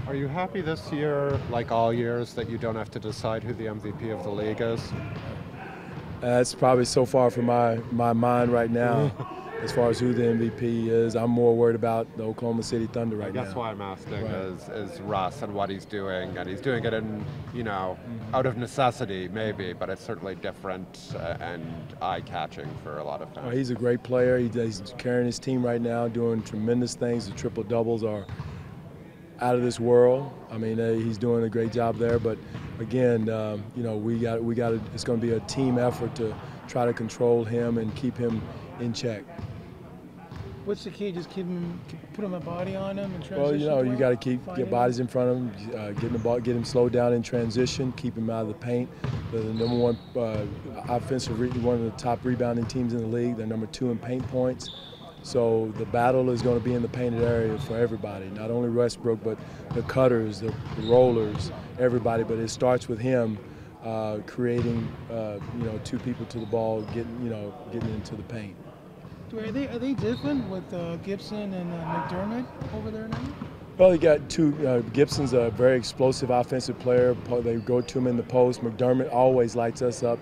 Are you happy this year, like all years, that you don't have to decide who the MVP of the league is? That's probably so far from my mind right now. As far as who the MVP is, I'm more worried about the Oklahoma City Thunder right now. That's why I'm asking Right. is Russ and what he's doing, and he's doing it in, out of necessity maybe, but it's certainly different and eye-catching for a lot of fans. He's a great player. He's carrying his team right now, doing tremendous things. The triple doubles are out of this world. I mean, he's doing a great job there. But again, we got it's going to be a team effort to try to control him and keep him in check. What's the key? Just put him a body on him and transition. Well, you got to keep your bodies in front of him, get the ball, get him slowed down in transition, keep him out of the paint. They're the number one one of the top rebounding teams in the league. They're number 2 in paint points. So the battle is going to be in the painted area for everybody, not only Westbrook, but the cutters, the rollers, everybody. But it starts with him creating, 2 people to the ball, getting into the paint. Are they different with Gibson and McDermott over there now? Well, you got 2. Gibson's a very explosive offensive player. They go to him in the post. McDermott always lights us up.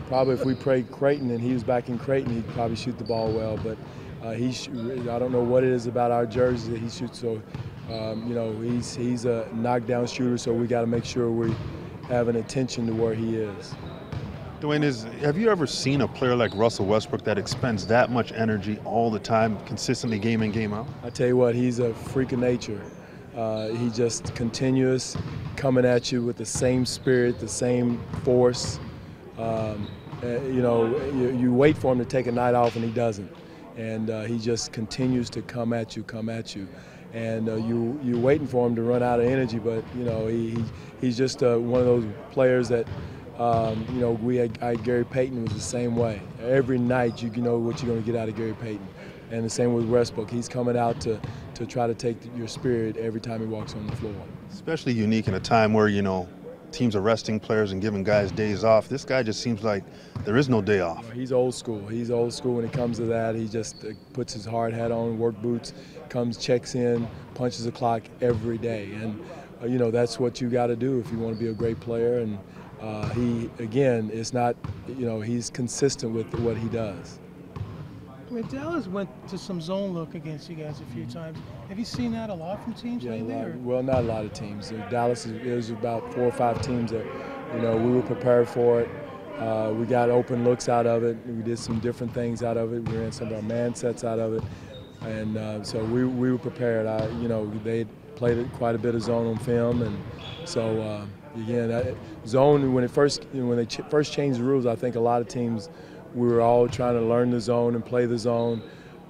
Probably if we played Creighton and he was back in Creighton, he'd probably shoot the ball well. But I don't know what it is about our jerseys that he shoots. So, he's a knockdown shooter. So we got to make sure we have an attention to where he is. Dwane, have you ever seen a player like Russell Westbrook that expends that much energy all the time, consistently game in, game out? I tell you what, he's a freak of nature. He just continuous, coming at you with the same spirit, the same force. You wait for him to take a night off and he doesn't. And he just continues to come at you. And you're waiting for him to run out of energy, but he's just one of those players that Gary Payton was the same way. Every night you know what you're going to get out of Gary Payton. And the same with Westbrook. He's coming out to try to take your spirit every time he walks on the floor. Especially unique in a time where, teams are resting players and giving guys days off. This guy just seems like there is no day off. He's old school. He's old school when it comes to that. He just puts his hard hat on, work boots, comes, checks in, punches the clock every day. And, that's what you got to do if you want to be a great player. And it's not, he's consistent with what he does. Dallas went to some zone look against you guys a few times. Have you seen that a lot from teams lately? Well, not a lot of teams. Dallas, it was about 4 or 5 teams that, we were prepared for it. We got open looks out of it. We did some different things out of it. We ran some of our man sets out of it. And so we were prepared. They played quite a bit of zone on film. And so, zone, when they first changed the rules, I think a lot of teams, we were all trying to learn the zone and play the zone,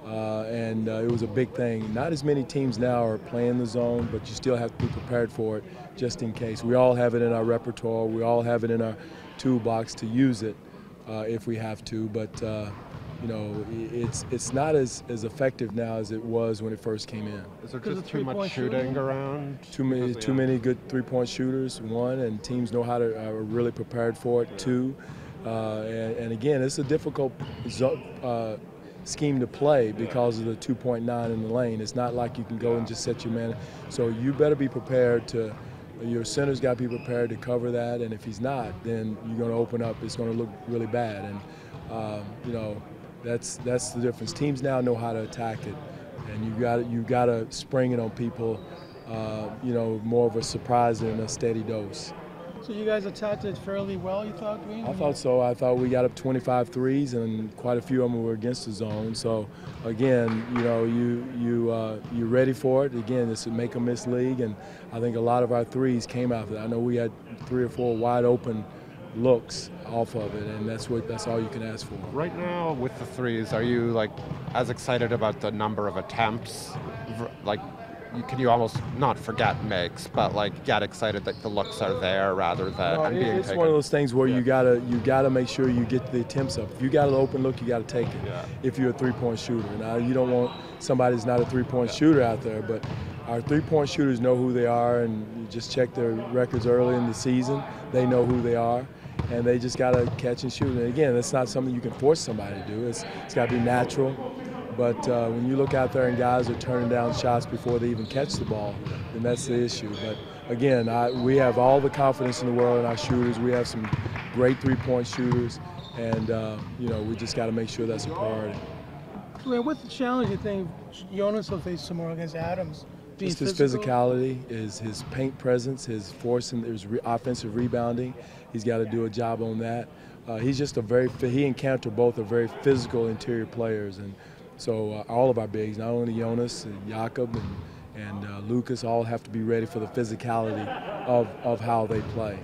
and it was a big thing. Not as many teams now are playing the zone, but you still have to be prepared for it just in case. We all have it in our repertoire. We all have it in our toolbox to use it if we have to, but it's not as effective now as it was when it first came in. Is there just too much shooting around? Too many good 3-point shooters, 1, and teams know how to are really prepared for it, 2. And again, it's a difficult scheme to play because of the 2.9 in the lane. It's not like you can go and just set your man. So you better be prepared your center's got to be prepared to cover that. And if he's not, then you're going to open up. It's going to look really bad. And, that's the difference. Teams now know how to attack it. And you got to spring it on people, more of a surprise than a steady dose. So you guys attacked it fairly well, you thought, Dwane? I thought so. I thought we got up 25 threes, and quite a few of them were against the zone. So, again, you're ready for it. Again, it's a make-or-miss league, and I think a lot of our threes came out of it. I know we had 3 or 4 wide-open looks off of it, and that's all you can ask for. Right now, with the threes, are you as excited about the number of attempts? Can you almost not forget makes, but get excited that the looks are there rather than being it's taken? one of those things where you gotta make sure you get the attempts up. If you got an open look, you got to take it. Yeah. If you're a 3-point shooter, now you don't want somebody who's not a 3-point shooter out there, but our 3-point shooters know who they are, and you just check their records early in the season. They know who they are, and they just got to catch and shoot. And again, it's not something you can force somebody to do. It's got to be natural. But when you look out there and guys are turning down shots before they even catch the ball, then that's the issue. But again, we have all the confidence in the world in our shooters. We have some great three-point shooters, and we just got to make sure that's a priority. What's the challenge you think Jonas will face tomorrow against Adams? Just his physicality, his paint presence, his force, and his offensive rebounding. He's got to do a job on that. He's just he and Cantor both are very physical interior players, and so all of our bigs, not only Jonas and Jakob and Lucas, all have to be ready for the physicality of how they play.